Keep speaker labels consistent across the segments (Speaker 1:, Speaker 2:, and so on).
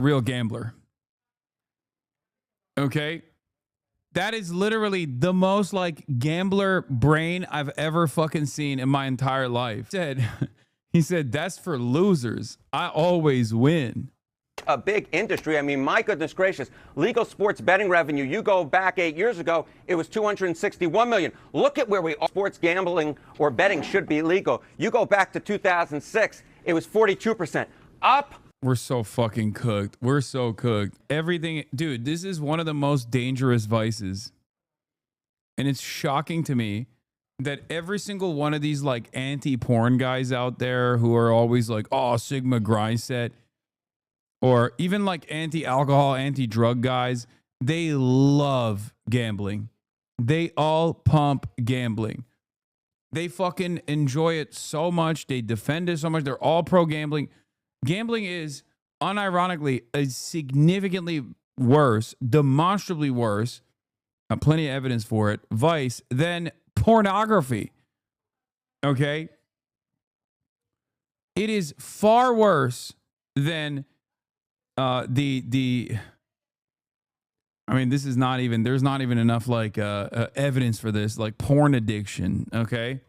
Speaker 1: real gambler. Okay? That is literally the most like gambler brain I've ever fucking seen in my entire life. He said, that's for losers. I always win.
Speaker 2: A big industry. I mean, my goodness gracious, legal sports betting revenue, you go back 8 years ago, it was 261 million. Look at where we are. Sports gambling or betting should be legal. You go back to 2006, it was 42%. Up.
Speaker 1: We're so fucking cooked. We're so cooked. Everything, dude, this is one of the most dangerous vices. And it's shocking to me that every single one of these like anti-porn guys out there who are always like, oh, Sigma grind set, or even like anti-alcohol, anti-drug guys, they love gambling. They all pump gambling. They fucking enjoy it so much. They defend it so much. They're all pro gambling. Gambling is unironically a significantly worse, demonstrably worse, plenty of evidence for it, vice than pornography. Okay? It is far worse than I mean, this is not even, there's not even enough like evidence for this, like porn addiction, okay?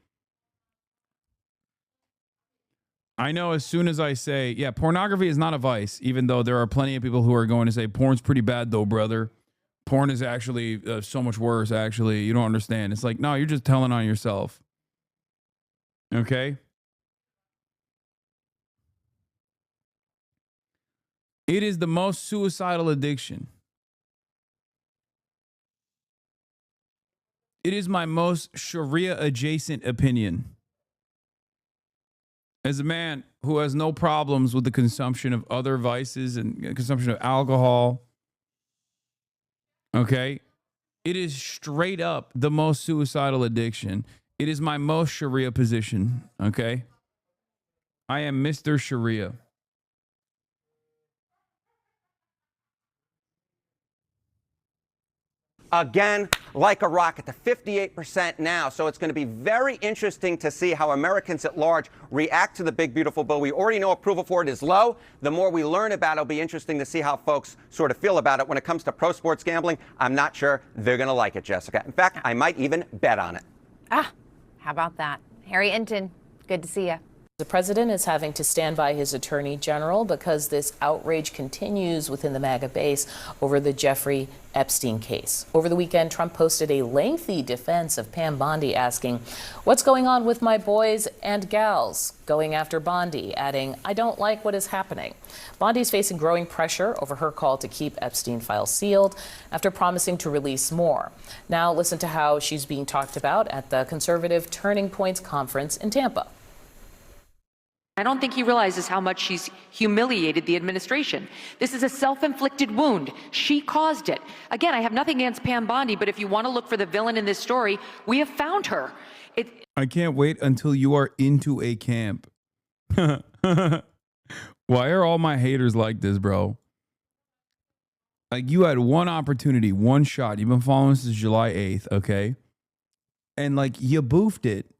Speaker 1: I know as soon as I say, yeah, pornography is not a vice, even though there are plenty of people who are going to say, porn's pretty bad though, brother. Porn is actually so much worse, actually. You don't understand. It's like, no, you're just telling on yourself. Okay? It is the most suicidal addiction. It is my most Sharia adjacent opinion. As a man who has no problems with the consumption of other vices and consumption of alcohol, okay, it is straight up the most suicidal addiction. It is my most Sharia position, okay? I am Mr. Sharia.
Speaker 2: Again, like a rocket, to 58% now. So it's going to be very interesting to see how Americans at large react to the big, beautiful bill. We already know approval for it is low. The more we learn about it, it'll be interesting to see how folks sort of feel about it. When it comes to pro sports gambling, I'm not sure they're going to like it, Jessica. In fact, I might even bet on it.
Speaker 3: Ah, how about that? Harry Enton, good to see you.
Speaker 4: The president is having to stand by his attorney general because this outrage continues within the MAGA base over the Jeffrey Epstein case. Over the weekend, Trump posted a lengthy defense of Pam Bondi, asking, "What's going on with my boys and gals?" Going after Bondi, adding, "I don't like what is happening." Bondi's facing growing pressure over her call to keep Epstein files sealed after promising to release more. Now listen to how she's being talked about at the conservative Turning Points conference in Tampa.
Speaker 5: I don't think he realizes how much she's humiliated the administration. This is a self-inflicted wound. She caused it. Again, I have nothing against Pam Bondi, but if you want to look for the villain in this story, we have found her.
Speaker 1: I can't wait until you are into a camp. Why are all my haters like this, bro? Like, you had one opportunity, one shot. You've been following since July 8th, okay? And, like, you boofed it.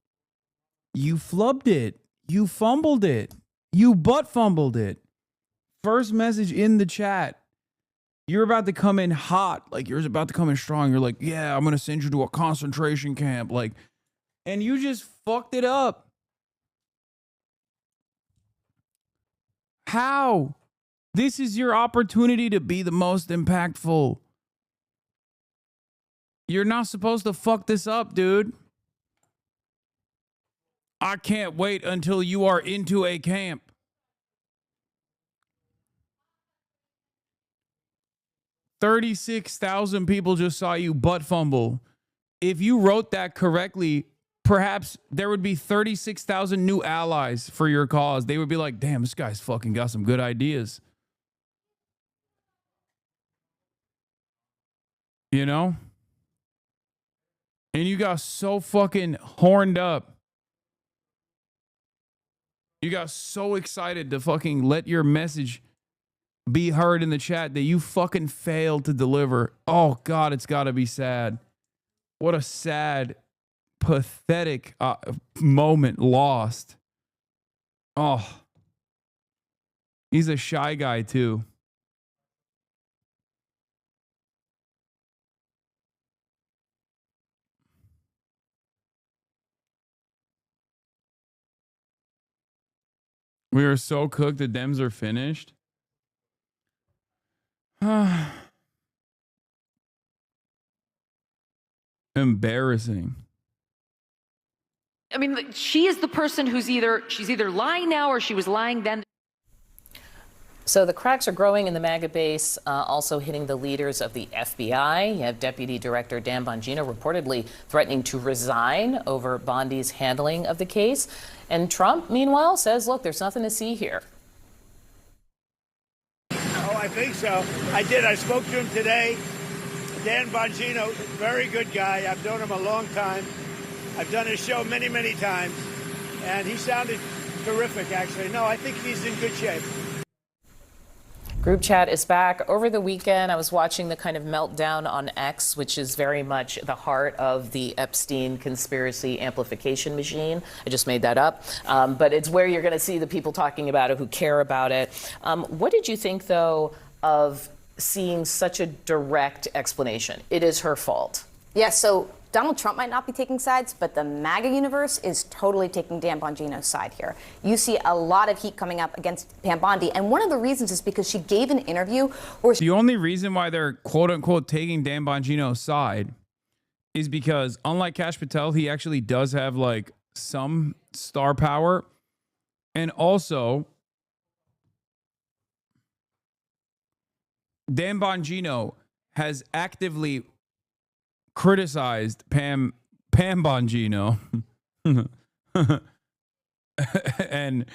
Speaker 1: You flubbed it. You fumbled it. You butt fumbled it. First message in the chat. You're about to come in hot. Like, you're about to come in strong. You're like, yeah, I'm going to send you to a concentration camp. Like, and you just fucked it up. How? This is your opportunity to be the most impactful. You're not supposed to fuck this up, dude. I can't wait until you are into a camp. $36,000 people just saw you butt fumble. If you wrote that correctly, perhaps there would be 36,000 new allies for your cause. They would be like, damn, this guy's fucking got some good ideas. You know? And you got so fucking horned up. You got so excited to fucking let your message be heard in the chat that you fucking failed to deliver. Oh, God, it's got to be sad. What a sad, pathetic moment lost. Oh, he's a shy guy, too. We are so cooked. The Dems are finished. Embarrassing.
Speaker 5: I mean, she is the person who's she's either lying now or she was lying then.
Speaker 4: So the cracks are growing in the MAGA base, also hitting the leaders of the FBI. You have Deputy Director Dan Bongino reportedly threatening to resign over Bondi's handling of the case. And Trump, meanwhile, says, look, there's nothing to see here.
Speaker 6: Oh, I think so. I did. I spoke to him today. Dan Bongino, very good guy. I've known him a long time. I've done his show many, many times. And he sounded terrific, actually. No, I think he's in good shape.
Speaker 4: Group chat is back. Over the weekend, I was watching the kind of meltdown on X, which is very much the heart of the Epstein conspiracy amplification machine. I just made that up. But it's where you're going to see the people talking about it who care about it. What did you think, though, of seeing such a direct explanation? It is her fault.
Speaker 7: Yeah, so Donald Trump might not be taking sides, but the MAGA universe is totally taking Dan Bongino's side here. You see a lot of heat coming up against Pam Bondi, and one of the reasons is because she gave an interview where
Speaker 1: The only reason why they're quote unquote taking Dan Bongino's side is because, unlike Kash Patel, he actually does have like some star power. And also, Dan Bongino has actively criticized Pam Bongino and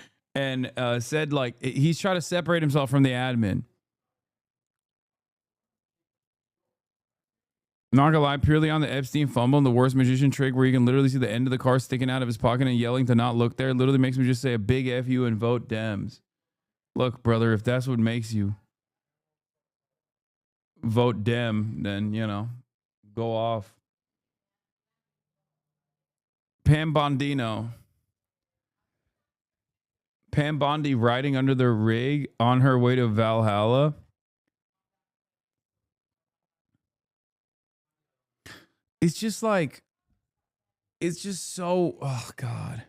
Speaker 1: said like he's trying to separate himself from the admin. Not gonna lie, purely on the Epstein fumble and the worst magician trick where you can literally see the end of the car sticking out of his pocket and yelling to not look there, literally makes me just say a big F you and vote Dems. Look, brother, if that's what makes you vote Dem, then, you know, go off. Pam Bondino. Pam Bondi riding under the rig on her way to Valhalla. It's just like, it's just so, oh God.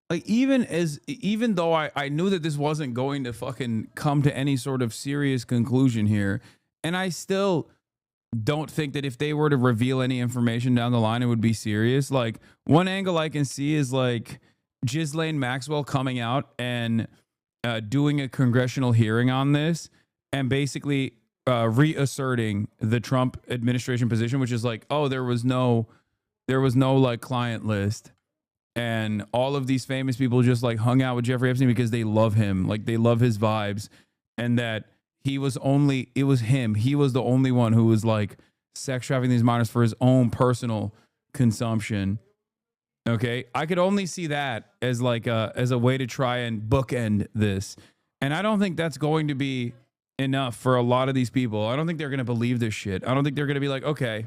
Speaker 1: Like even though I knew that this wasn't going to fucking come to any sort of serious conclusion here, and I still don't think that if they were to reveal any information down the line, it would be serious. Like, one angle I can see is like Ghislaine Maxwell coming out and doing a congressional hearing on this and basically reasserting the Trump administration position, which is like, oh, there was no like client list. And all of these famous people just like hung out with Jeffrey Epstein because they love him. Like, they love his vibes. And that it was him. He was the only one who was like sex trafficking these minors for his own personal consumption. Okay. I could only see that as like as a way to try and bookend this. And I don't think that's going to be enough for a lot of these people. I don't think they're going to believe this shit. I don't think they're going to be like, okay.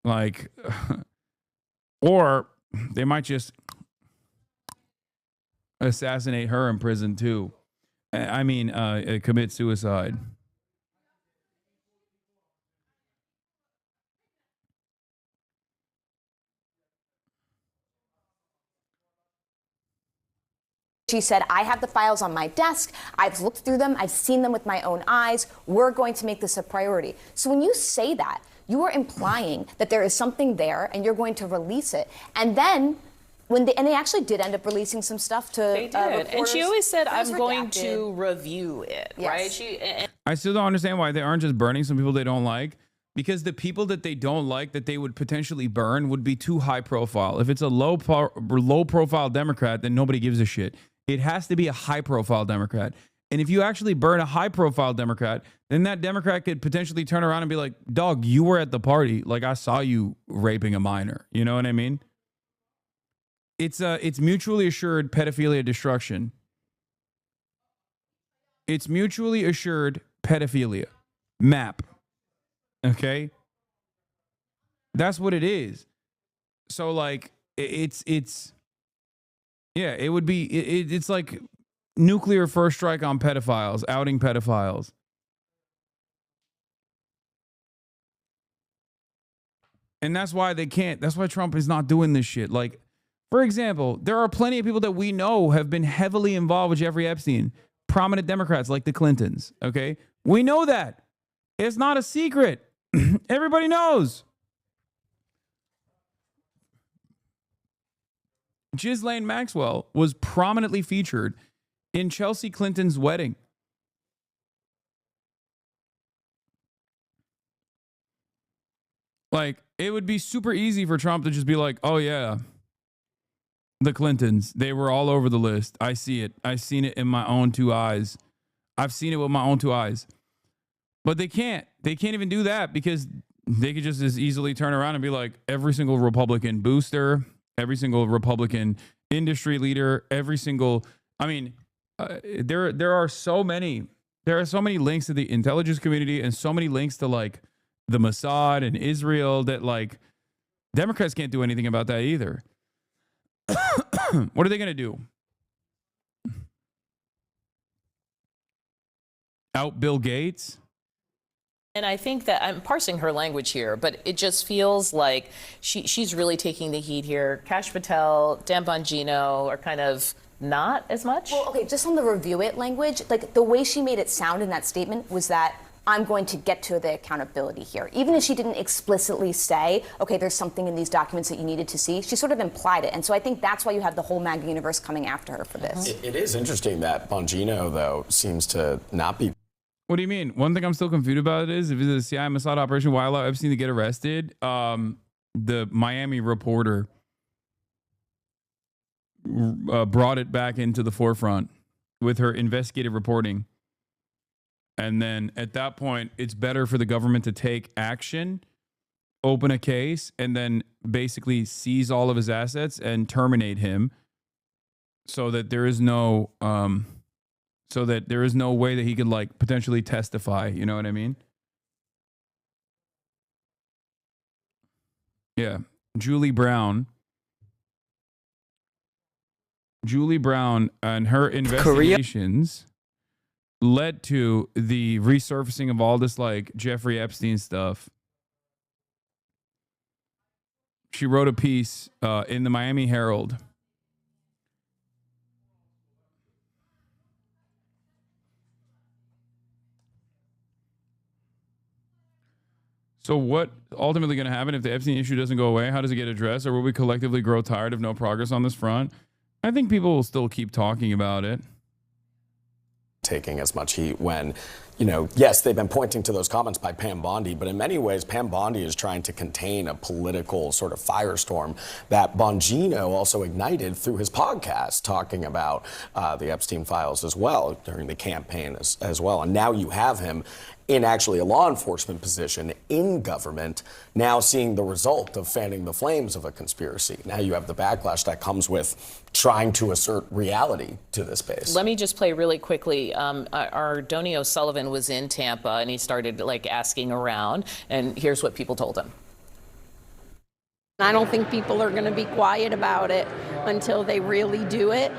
Speaker 1: Like, or they might just assassinate her in prison too. I mean, commit suicide.
Speaker 7: she said, I have the files on my desk. I've looked through them. I've seen them with my own eyes. We're going to make this a priority. So when you say that, you are implying that there is something there and you're going to release it. And then when they actually did end up releasing some stuff to
Speaker 4: They did. And she always said, I'm going
Speaker 7: redacted.
Speaker 4: to review it,
Speaker 7: Yes.
Speaker 4: right?
Speaker 1: I still don't understand why they aren't just burning some people they don't like, because the people that they don't like that they would potentially burn would be too high profile. If it's a low profile Democrat, then nobody gives a shit. It has to be a high profile Democrat. And if you actually burn a high profile Democrat, then that Democrat could potentially turn around and be like, dog, you were at the party. Like, I saw you raping a minor. You know what I mean? It's mutually assured pedophilia destruction. It's mutually assured pedophilia. MAP. Okay? That's what it is. So, like, it's yeah, it would be, it's like nuclear first strike on pedophiles, outing pedophiles. And that's why they can't, that's why Trump is not doing this shit. Like, For example, there are plenty of people that we know have been heavily involved with Jeffrey Epstein, prominent Democrats like the Clintons, okay? We know that. It's not a secret. Everybody knows. Ghislaine Maxwell was prominently featured in Chelsea Clinton's wedding. Like, it would be super easy for Trump to just be like, oh, yeah, the Clintons, they were all over the list. I see it. I've seen it in my own two eyes. I've seen it with my own two eyes. But they can't. They can't even do that because they could just as easily turn around and be like, every single Republican booster, every single Republican industry leader, every single, I mean, there are so many links to the intelligence community and so many links to like the Mossad and Israel that like Democrats can't do anything about that either. What are they going to do? Out Bill Gates?
Speaker 4: And I think that I'm parsing her language here, but it just feels like she's really taking the heat here. Kash Patel, Dan Bongino are kind of not as much.
Speaker 7: Well, okay, just on the review it language, like the way she made it sound in that statement was that I'm going to get to the accountability here. Even if she didn't explicitly say, okay, there's something in these documents that you needed to see, she sort of implied it. And so I think that's why you have the whole MAGA universe coming after her for this.
Speaker 8: It is interesting that Bongino, though, seems to not be.
Speaker 1: What do you mean? One thing I'm still confused about is if it's a CIA Mossad operation, why allow Epstein to get arrested? The Miami reporter brought it back into the forefront with her investigative reporting. And then at that point, it's better for the government to take action, open a case, and then basically seize all of his assets and terminate him so that there is no way that he could like potentially testify. You know what I mean? Yeah. Julie Brown and her investigations led to the resurfacing of all this like Jeffrey Epstein stuff. She wrote a piece in the Miami Herald. So what ultimately going to happen if the Epstein issue doesn't go away? How does it get addressed? Or will we collectively grow tired of no progress on this front? I think people will still keep talking about it.
Speaker 8: Taking as much heat when, you know, yes, they've been pointing to those comments by Pam Bondi, but in many ways, Pam Bondi is trying to contain a political sort of firestorm that Bongino also ignited through his podcast, talking about the Epstein files as well during the campaign as well. And now you have him in actually a law enforcement position in government, now seeing the result of fanning the flames of a conspiracy. Now you have the backlash that comes with trying to assert reality to this base.
Speaker 4: Let me just play really quickly. Our Donnie O'Sullivan was in Tampa and he started like asking around, and here's what people told him.
Speaker 9: I don't think people are going to be quiet about it until they really do it.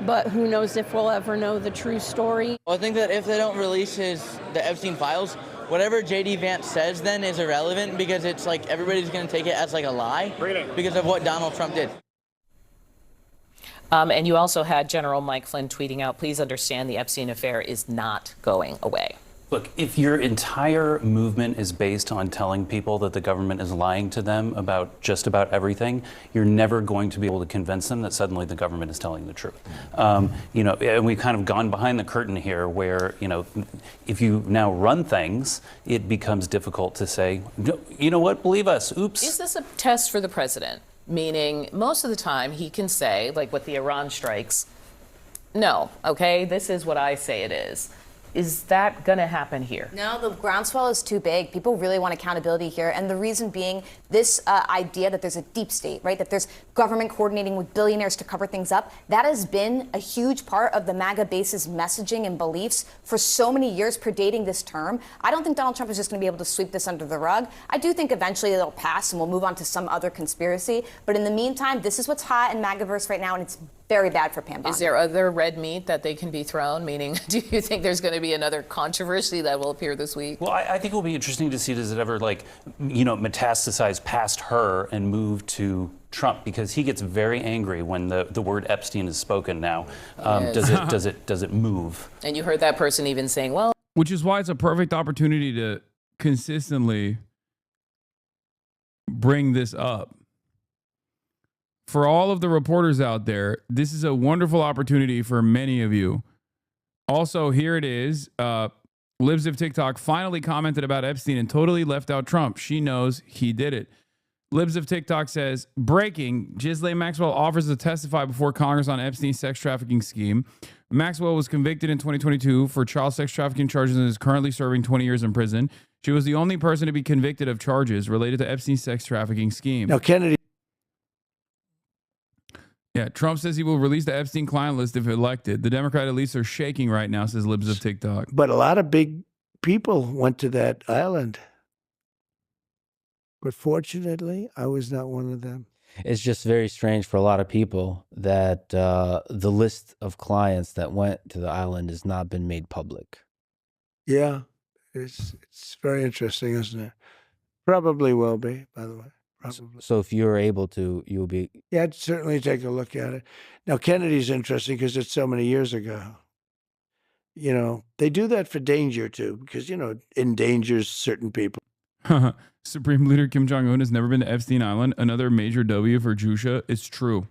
Speaker 9: But who knows if we'll ever know the true story.
Speaker 10: Well, I think that if they don't release the Epstein files, whatever J.D. Vance says then is irrelevant because it's like everybody's going to take it as like a lie because of what Donald Trump did.
Speaker 4: And you also had General Mike Flynn tweeting out, please understand the Epstein affair is not going away.
Speaker 11: Look, if your entire movement is based on telling people that the government is lying to them about just about everything, you're never going to be able to convince them that suddenly the government is telling the truth. You know, and we've kind of gone behind the curtain here where, you know, if you now run things, it becomes difficult to say, you know what, believe us, oops.
Speaker 4: Is this a test for the president? Meaning most of the time he can say, like with the Iran strikes, no, okay, this is what I say it is. Is that going to happen here?
Speaker 7: No, the groundswell is too big. People really want accountability here. And the reason being this idea that there's a deep state, right? That there's government coordinating with billionaires to cover things up. That has been a huge part of the MAGA base's messaging and beliefs for so many years predating this term. I don't think Donald Trump is just going to be able to sweep this under the rug. I do think eventually it'll pass and we'll move on to some other conspiracy. But in the meantime, this is what's hot in MAGAverse right now, and it's very bad for Pam Bondi.
Speaker 4: Is there other red meat that they can be thrown? Meaning, do you think there's going to be another controversy that will appear this week?
Speaker 11: Well, I think it will be interesting to see, does it ever, like, you know, metastasize past her and move to Trump, because he gets very angry when the word Epstein is spoken now.
Speaker 4: Yes.
Speaker 11: Does it move?
Speaker 4: And you heard that person even saying, well,
Speaker 1: Which is why it's a perfect opportunity to consistently bring this up. For all of the reporters out there, this is a wonderful opportunity for many of you. Also, here it is. Libs of TikTok finally commented about Epstein and totally left out Trump. She knows he did it. Libs of TikTok says, breaking, Ghislaine Maxwell offers to testify before Congress on Epstein's sex trafficking scheme. Maxwell was convicted in 2022 for child sex trafficking charges and is currently serving 20 years in prison. She was the only person to be convicted of charges related to Epstein's sex trafficking scheme.
Speaker 6: Now, Kennedy.
Speaker 1: Yeah, Trump says he will release the Epstein client list if elected. The Democrat elites are shaking right now, says Libs of TikTok.
Speaker 6: But a lot of big people went to that island. But fortunately, I was not one of them.
Speaker 12: It's just very strange for a lot of people that the list of clients that went to the island has not been made public.
Speaker 6: Yeah, it's very interesting, isn't it? Probably will be, by the way. Probably.
Speaker 12: So if you're able to, you'll be.
Speaker 6: Yeah, I'd certainly take a look at it. Now, Kennedy's interesting because it's so many years ago. You know, they do that for danger, too, because, you know, it endangers certain people.
Speaker 1: Supreme Leader Kim Jong-un has never been to Epstein Island. Another major W for Jusha. It's true.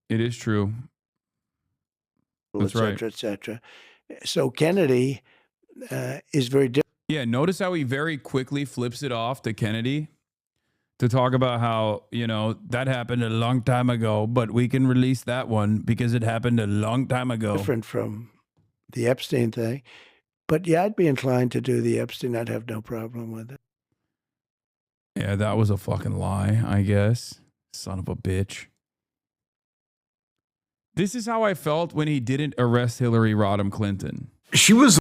Speaker 1: It is true. That's right.
Speaker 6: Et cetera. So Kennedy is very different.
Speaker 1: Yeah, notice how he very quickly flips it off to Kennedy to talk about how, you know, that happened a long time ago, but we can release that one because it happened a long time ago.
Speaker 6: Different from the Epstein thing. But yeah, I'd be inclined to do the Epstein. I'd have no problem with it.
Speaker 1: Yeah, that was a fucking lie, I guess. Son of a bitch. This is how I felt when he didn't arrest Hillary Rodham Clinton.
Speaker 13: She was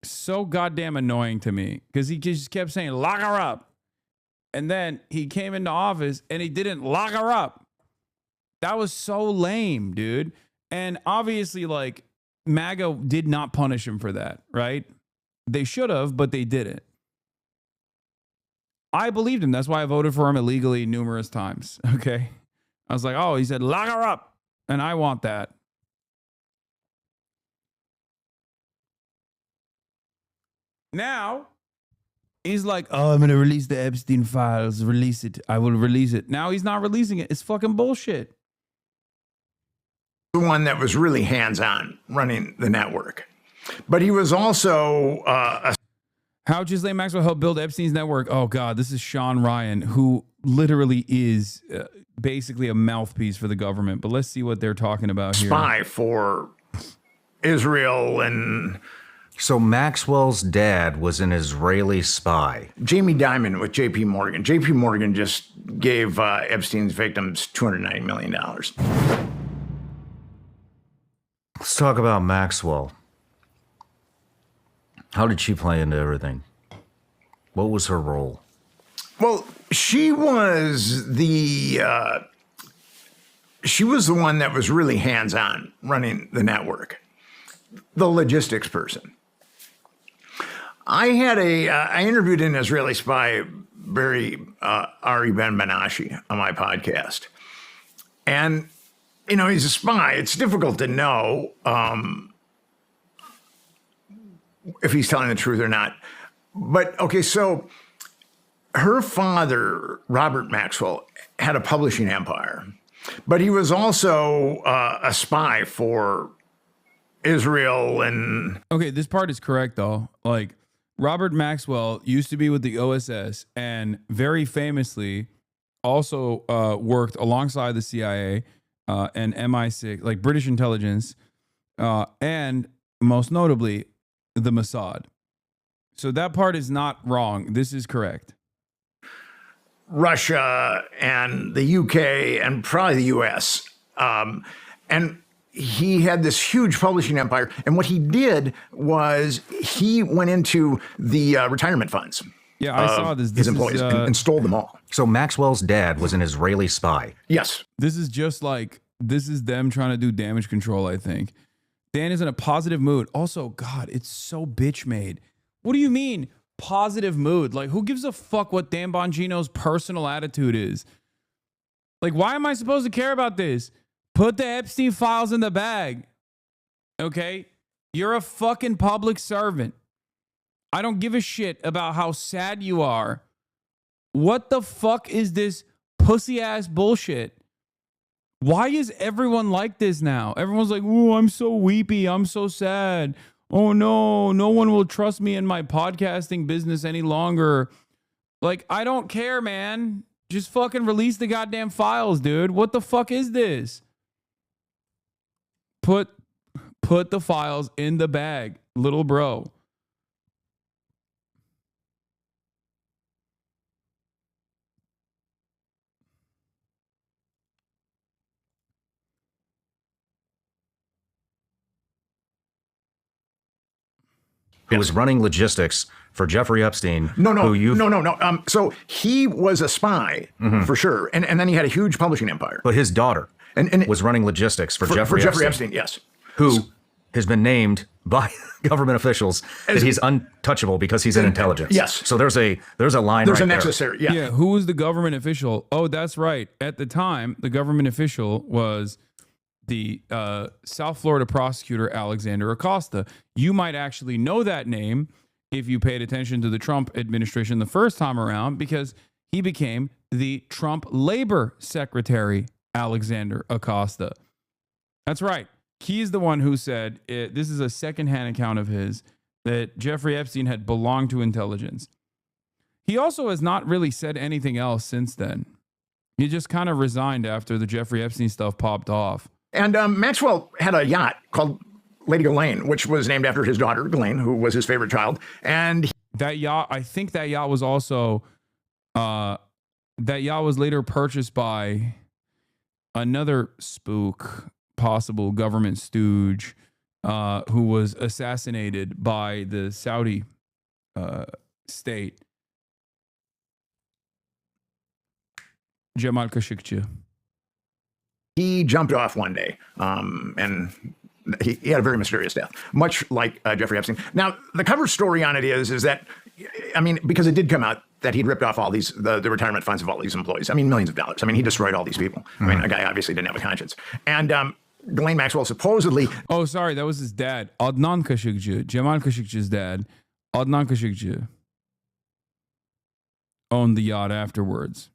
Speaker 1: so goddamn annoying to me because he just kept saying, lock her up. And then he came into office and he didn't lock her up. That was so lame, dude. And obviously, like, MAGA did not punish him for that, right? They should have, but they didn't. I believed him. That's why I voted for him illegally numerous times, okay? I was like, oh, he said, lock her up. And I want that. Now, he's like, oh, I'm going to release the Epstein files. Release it. I will release it. Now he's not releasing it. It's fucking bullshit.
Speaker 13: the one that was really hands-on running the network. But he was also
Speaker 1: How Ghislaine Maxwell helped build Epstein's network? Oh, God, this is Sean Ryan, who literally is basically a mouthpiece for the government. But let's see what they're talking about here.
Speaker 13: spy for Israel. And
Speaker 14: so Maxwell's dad was an Israeli spy.
Speaker 13: Jamie Dimon with J.P. Morgan. J.P. Morgan just gave Epstein's victims $290 million.
Speaker 14: Let's talk about Maxwell. How did she play into everything? What was her role?
Speaker 13: Well, she was the one that was really hands-on running the network, the logistics person. I interviewed an Israeli spy, Ari Ben Menashe, on my podcast. And, you know, he's a spy. It's difficult to know if he's telling the truth or not. But, okay, so her father, Robert Maxwell, had a publishing empire, but he was also a spy for Israel and...
Speaker 1: Okay, this part is correct, though. Like, Robert Maxwell used to be with the OSS and very famously also worked alongside the CIA and MI6, like British intelligence, and most notably, the Mossad. So that part is not wrong. This is correct.
Speaker 13: Russia and the UK and probably the US. And he had this huge publishing empire. And what he did was he went into the retirement funds.
Speaker 1: Yeah, I saw this.
Speaker 13: His employees and stole them all.
Speaker 14: So Maxwell's dad was an Israeli spy.
Speaker 13: Yes.
Speaker 1: This is just like, this is them trying to do damage control, I think. Dan is in a positive mood. Also, God, it's so bitch made. What do you mean positive mood? Like, who gives a fuck what Dan Bongino's personal attitude is? Like, why am I supposed to care about this? Put the Epstein files in the bag. Okay? You're a fucking public servant. I don't give a shit about how sad you are. What the fuck is this pussy ass bullshit? Why is everyone like this now? Everyone's like, oh, I'm so weepy. I'm so sad. Oh no, no one will trust me in my podcasting business any longer. Like, I don't care, man. Just fucking release the goddamn files, dude. What the fuck is this? Put the files in the bag, little bro.
Speaker 14: Who was running logistics for Jeffrey Epstein?
Speaker 13: No. So he was a spy for sure, and then he had a huge publishing empire.
Speaker 14: But his daughter
Speaker 13: and
Speaker 14: was running logistics for Jeffrey
Speaker 13: Epstein. Yes,
Speaker 14: who has been named by government officials that he's untouchable because he's in intelligence.
Speaker 13: Yes.
Speaker 14: So there's a line.
Speaker 13: There's
Speaker 14: right
Speaker 13: a nexus
Speaker 14: there.
Speaker 13: there. Yeah.
Speaker 1: Yeah. Who was the government official? Oh, that's right. At the time, the government official was the South Florida prosecutor, Alexander Acosta. You might actually know that name if you paid attention to the Trump administration the first time around, because he became the Trump Labor Secretary, Alexander Acosta. That's right. He's the one who said, this is a secondhand account of his, that Jeffrey Epstein had belonged to intelligence. He also has not really said anything else since then. He just kind of resigned after the Jeffrey Epstein stuff popped off.
Speaker 13: And Maxwell had a yacht called Lady Ghislaine, which was named after his daughter, Ghislaine, who was his favorite child. And
Speaker 1: that yacht, I think that yacht was also, that yacht was later purchased by another spook, possible government stooge, who was assassinated by the Saudi state. Jamal Khashoggi.
Speaker 13: He jumped off one day, and he had a very mysterious death, much like Jeffrey Epstein. Now, the cover story on it is that, I mean, because it did come out that he'd ripped off all these, the retirement funds of all these employees. I mean, millions of dollars. I mean, he destroyed all these people. I mean, a guy obviously didn't have a conscience. And Ghislaine Maxwell supposedly...
Speaker 1: Oh, sorry, that was his dad. Adnan Khashoggi, Jamal Khashoggi's dad. Adnan Khashoggi owned the yacht afterwards.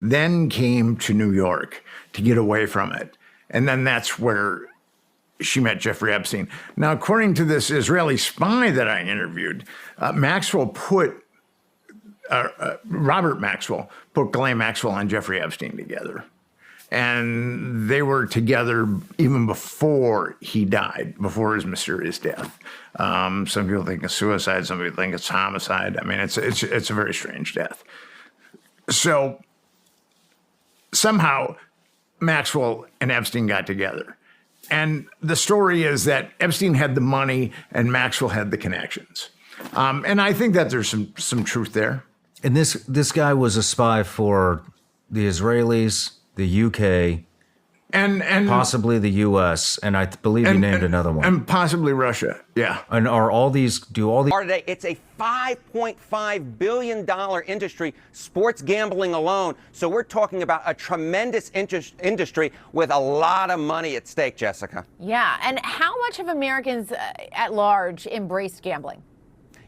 Speaker 13: Then came to New York to get away from it. And then that's where she met Jeffrey Epstein. Now, according to this Israeli spy that I interviewed, Robert Maxwell put Ghislaine Maxwell and Jeffrey Epstein together. And they were together even before he died, before his mysterious death. Some people think it's suicide, some people think it's homicide. I mean, it's a very strange death. So somehow Maxwell and Epstein got together. And the story is that Epstein had the money and Maxwell had the connections. And I think that there's some truth there.
Speaker 14: And this guy was a spy for the Israelis, the UK, and possibly the US, and I believe you named another one.
Speaker 13: And possibly Russia, yeah.
Speaker 14: And are all these,
Speaker 2: Today, it's a $5.5 billion industry, sports gambling alone. So we're talking about a tremendous industry with a lot of money at stake, Jessica.
Speaker 3: Yeah, and how much of Americans at large embrace gambling?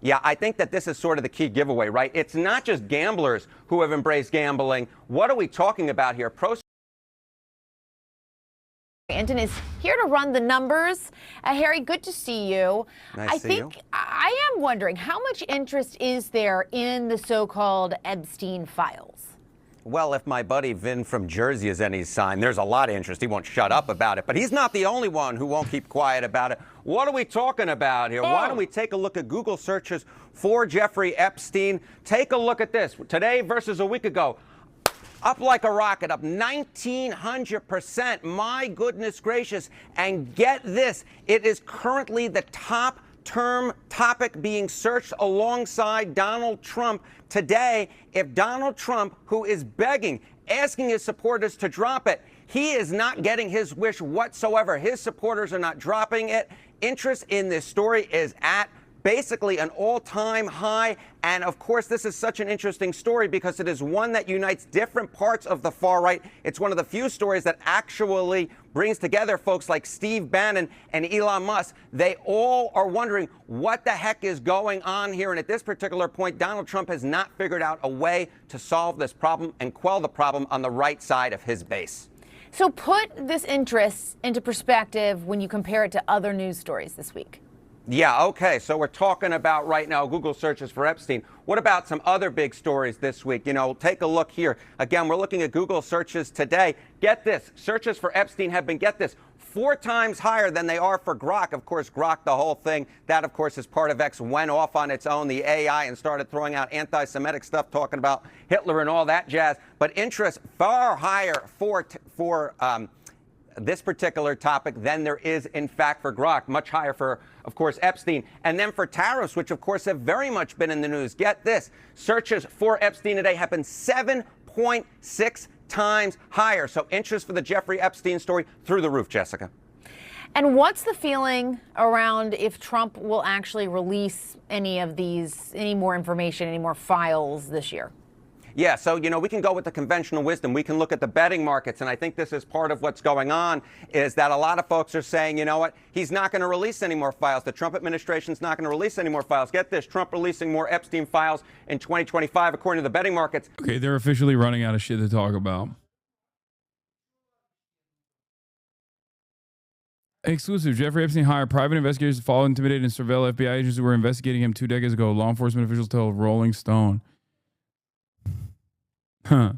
Speaker 2: Yeah, I think that this is sort of the key giveaway, right? It's not just gamblers who have embraced gambling. What are we talking about here?
Speaker 3: Anton is here to run the numbers. Harry, good to see you.
Speaker 2: Nice to see you.
Speaker 3: I am wondering, how much interest is there in the so-called Epstein files?
Speaker 2: Well, if my buddy Vin from Jersey is any sign, there's a lot of interest. He won't shut up about it, but he's not the only one who won't keep quiet about it. What are we talking about here? Why don't we take a look at Google searches for Jeffrey Epstein? Take a look at this. Today versus a week ago. Up like a rocket, up 1,900%. My goodness gracious. And get this, it is currently the top term topic being searched alongside Donald Trump today. If Donald Trump, who is begging, asking his supporters to drop it, he is not getting his wish whatsoever. His supporters are not dropping it. Interest in this story is at basically an all-time high. And of course, this is such an interesting story because it is one that unites different parts of the far right. It's one of the few stories that actually brings together folks like Steve Bannon and Elon Musk. They all are wondering what the heck is going on here. And at this particular point, Donald Trump has not figured out a way to solve this problem and quell the problem on the right side of his base.
Speaker 3: So put this interest into perspective when you compare it to other news stories this week.
Speaker 2: Yeah, okay. So we're talking about right now Google searches for Epstein. What about some other big stories this week? You know, take a look here. Again, we're looking at Google searches today. Get this. Searches for Epstein have been, get this, 4 times higher than they are for Grok. Of course, Grok, the whole thing, that, of course, is part of X, went off on its own, the AI, and started throwing out anti-Semitic stuff, talking about Hitler and all that jazz. But interest far higher for this particular topic than there is, in fact, for Grok, much higher for, of course, Epstein. And then for tariffs, which, of course, have very much been in the news. Get this. Searches for Epstein today have been 7.6 times higher. So interest for the Jeffrey Epstein story through the roof, Jessica.
Speaker 3: And what's the feeling around if Trump will actually release any of these, any more information, any more files this year?
Speaker 2: Yeah, so, you know, we can go with the conventional wisdom. We can look at the betting markets, and I think this is part of what's going on, is that a lot of folks are saying, you know what, he's not going to release any more files. The Trump administration's not going to release any more files. Get this, Trump releasing more Epstein files in 2025, according to the betting markets.
Speaker 1: Okay, they're officially running out of shit to talk about. Exclusive. Jeffrey Epstein hired private investigators to follow, intimidate, and surveil FBI agents who were investigating him 2 decades ago. Law enforcement officials tell Rolling Stone. Huh.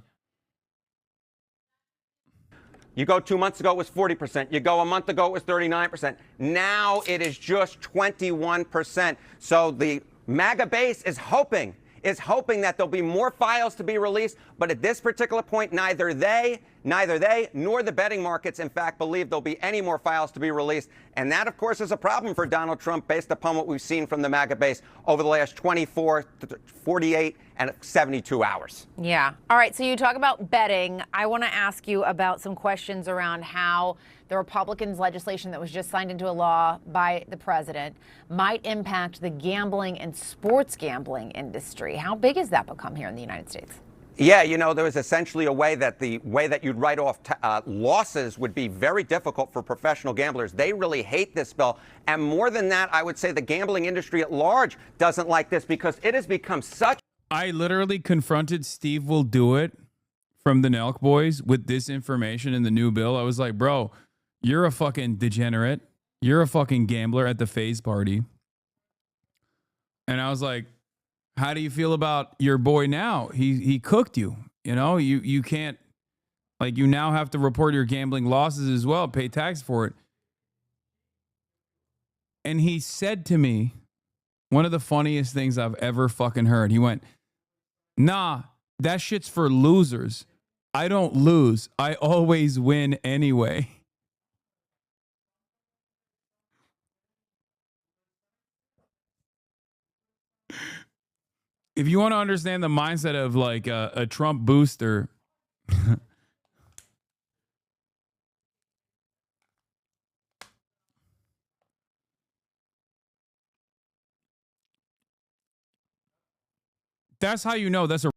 Speaker 2: You go 2 months ago, it was 40%. You go a month ago, it was 39%. Now it is just 21%. So the MAGA base is hoping that there'll be more files to be released. But at this particular point, neither they nor the betting markets, in fact, believe there'll be any more files to be released. And that, of course, is a problem for Donald Trump based upon what we've seen from the MAGA base over the last 24, 48, and 72 hours.
Speaker 3: Yeah. All right. So you talk about betting. I want to ask you about some questions around how the Republicans' legislation that was just signed into a law by the president might impact the gambling and sports gambling industry. How big has that become here in the United States?
Speaker 2: Yeah, you know, there was essentially a way that you'd write off losses would be very difficult for professional gamblers. They really hate this bill. And more than that, I would say the gambling industry at large doesn't like this because it has become such.
Speaker 1: I literally confronted Steve Will Do It from the Nelk Boys with this information in the new bill. I was like, bro, you're a fucking degenerate. You're a fucking gambler at the phase party. And I was like, how do you feel about your boy now? He cooked you. You know, you can't, like, you now have to report your gambling losses as well, pay tax for it. And he said to me, one of the funniest things I've ever fucking heard. He went, nah, that shit's for losers. I don't lose. I always win anyway. If you want to understand the mindset of like a Trump booster, that's how you know that's a